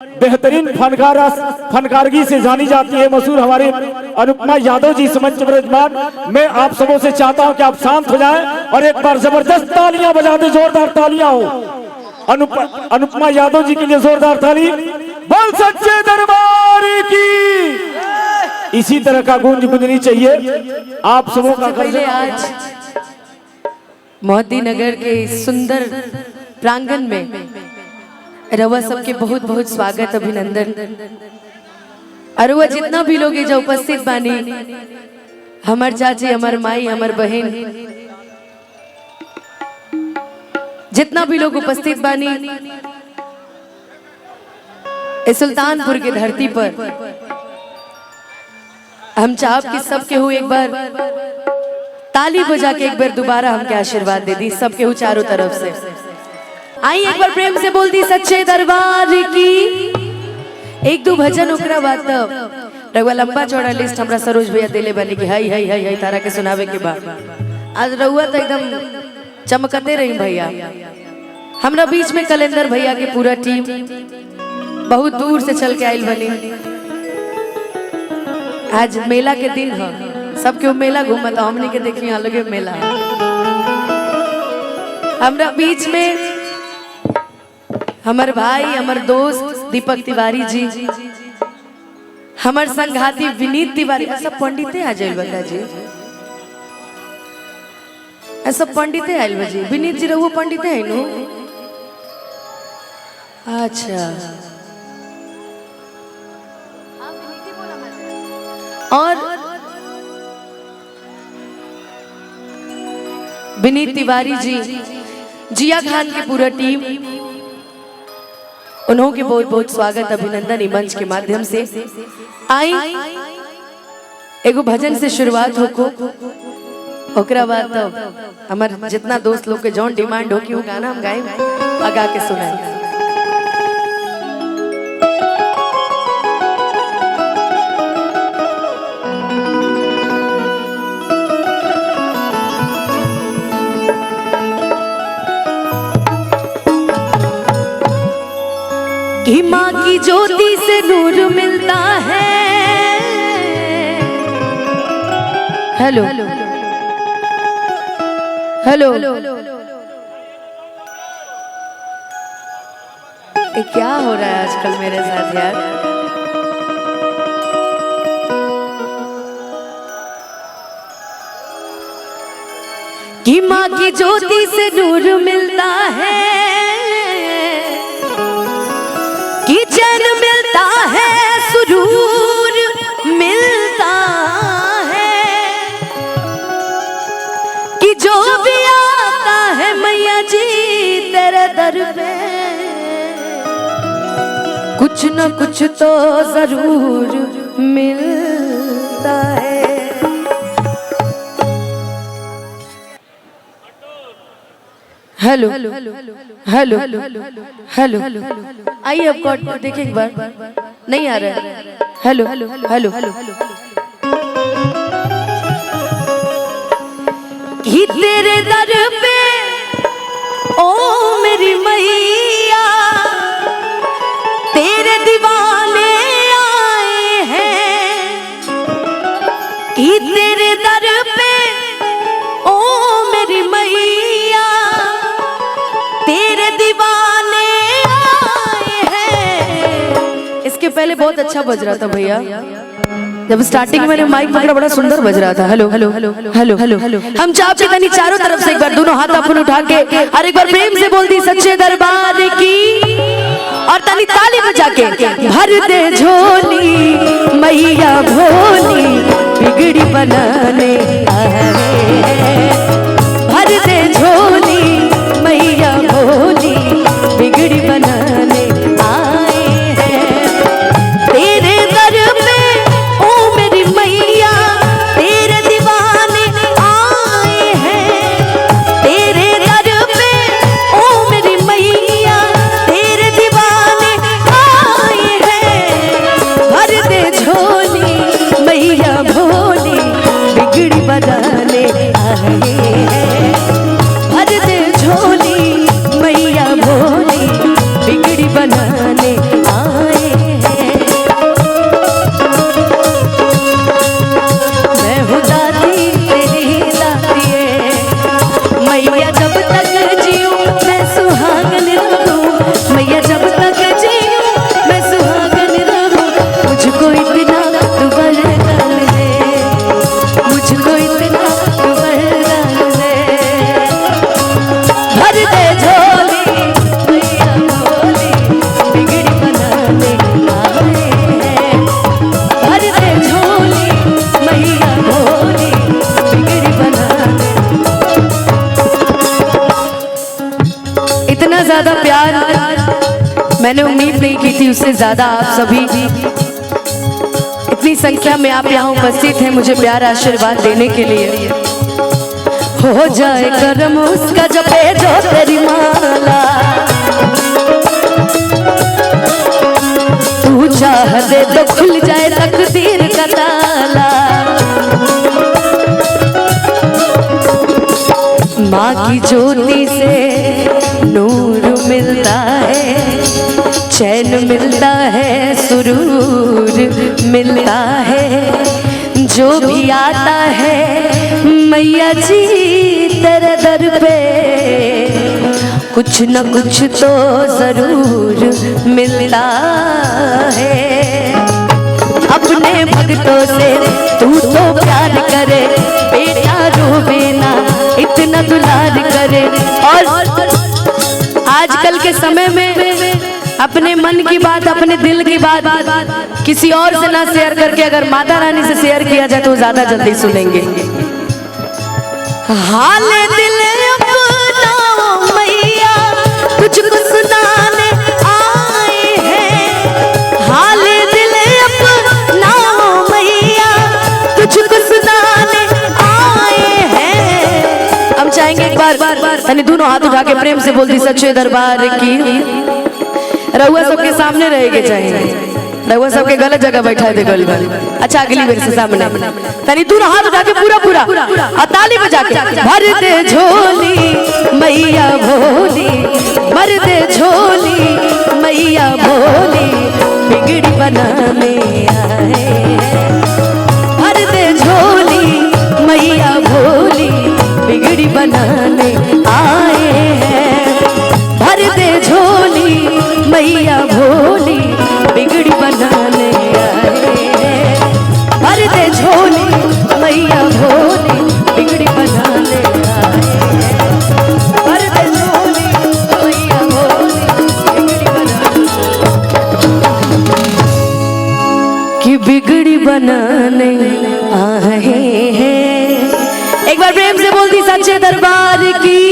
बेहतरीन फनकारगी से जानी जाती है मशहूर हमारी अनुपमा यादव जी इस मंच पर विराजमान। मैं आप सबों से चाहता हूं कि आप शांत हो जाएं और एक बार जबरदस्त तालियां बजा दें, जोरदार तालियां हो अनुपमा यादव जी के लिए जोरदार ताली। बोल सच्चे दरबार की। इसी तरह का गूंज गुंजनी चाहिए आप सबों का। पहले आज मोदी नगर के सुंदर प्रांगण में रवा सबके बहुत बहुत स्वागत अभिनंदन। और वह जितना भी लोग जो उपस्थित बानी, हमार चाची, हमार माई, हमार बहन, जितना भी लोग उपस्थित बानी इस सुल्तानपुर की धरती पर, हम चाहब कि सबके हो एक बार ताली बजा के एक बार दोबारा हमके आशीर्वाद दे दी सबके हो चारों तरफ से। आई एक बार प्रेम से बोल दी सच्चे दरबार की। एक दो भजन ओकरा बात रघुआ लंबा चौड़ा लिस्ट हमरा सरोज भैया दिले बनी कि हाई हाई हाई हाई तारा के सुनावे के बाद आज रघुआ तो एकदम चमकते रही भैया। हमरा बीच में कैलेंडर भैया के पूरा टीम बहुत दूर से चल के आयल बनी। आज मेला के दिन है, सबके मेला घूमत, हमने के देखिए अलगे मेला। हमरा बीच में हमार भाई, हमार दोस्त दीपक तिवारी जी, हमार संघाती विनीत तिवारी, सब पंडिते आ जाए बता जी, ऐसा पंडिते आयल बजी। विनीत जी रहो पंडिते है नो। अच्छा, और विनीत तिवारी जी, जिया खान की पूरा टीम, उन्हों के बहुत बहुत स्वागत अभिनंदन मंच के माध्यम से। आई एगो भजन से शुरुआत होको, ओकरा बाद तो हमार जितना दोस्त लोग के जौन डिमांड हो कि वो गाना हम गाए आगा के सुनाए। कि माँ की ज्योति से नूर मिलता है। हेलो हेलो, ये क्या हो रहा है आजकल मेरे साथ यार? कि माँ की ज्योति से नूर मिलता है, कि चैन मिलता है, सुरूर मिलता है, कि जो भी आता है मैया जी तेरे दर पे कुछ न कुछ तो जरूर मिलता है। हेलो हेलो हेलो हेलो, आइए अब कॉर्ड देखिए एक बार, नहीं आ रहा है। हेलो हेलो हेलो, कि तेरे दर पे ओ मेरी मैया तेरे दीवाने आए हैं, कि तेरे दर पे ओ मेरी मैया तेरे दीवाने आए हैं। इसके पहले बहुत अच्छा बज रहा था भैया, जब स्टार्टिंग में मैंने माइक पकड़ा बड़ा सुंदर बज रहा था। Hello hello hello hello hello hello, हम चाहते तनी चारों तरफ से एक बार दोनों हाथ अपन उठा के और एक बार प्रेम से बोल दी सच्चे दरबार की, और तनी ताली बजा के भर दे झोली मैया भोली बिगड़ी बनाने आए, भर दे झोली मैया भोली बिगड़ी बनाने आए हैं। तेरे दर पे ओ मेरी मैया तेरे दीवाने आए हैं, तेरे दर पे ओ मेरी मैया तेरे दीवाने आए हैं। भर दे झोली मैया भोली बिगड़ी से ज्यादा आप सभी इतनी संख्या में आप यहाँ उपस्थित हैं मुझे प्यार आशीर्वाद देने के लिए। हो जाए कर्म उसका जपे जो तेरी माला, तू चाह दे तो खुल जाए तकदीर का ताला। माँ की ज्योति से नूर मिलता है, चैन मिलता है, सुरूर मिलता है। जो भी आता है मैया जी तेरे दर पे, कुछ न कुछ तो जरूर मिलता है। अपने भक्तों से तू तो प्यार करे, बेटा रोवे ना इतना दुलार करे। और आजकल के समय में अपने मन की बात, अपने दिल की बात किसी और से ना शेयर करके अगर माता रानी से शेयर किया जाए तो ज्यादा जल्दी सुनेंगे। हाल दिल अपना मैया तुझको सुनाने आए हैं, हाल दिल अपना मैया तुझको सुनाने आए हैं। हम चाहेंगे एक बार तनी दोनों हाथ उठा के प्रेम से बोल दी सच्चे दरबार की। रहुआ सबके सामने रहेगे, चाहिए रहुआ सबके गलत जगह बैठा दे गल। अच्छा अगली बार से सामने तनी तू हाथ उठा के पूरा ताली बजा के भर दे झोली मैया भोली, भर दे झोली मैया भोली, बिगड़ी बनाने आए। भर दे झोली मैया भोली, बिगड़ी बनाने आए हैं। भर दे झोली मैया भोली, बिगड़ी बनाने आए हैं। भर दे झोली मैया भोली, बिगड़ी बनाने आए हैं। भर दे झोली मैया भोली, बिगड़ी बनाने कि बिगड़ी बनाने आए हैं। एक बार प्रेम से बोल दी सच्चे दरबार की।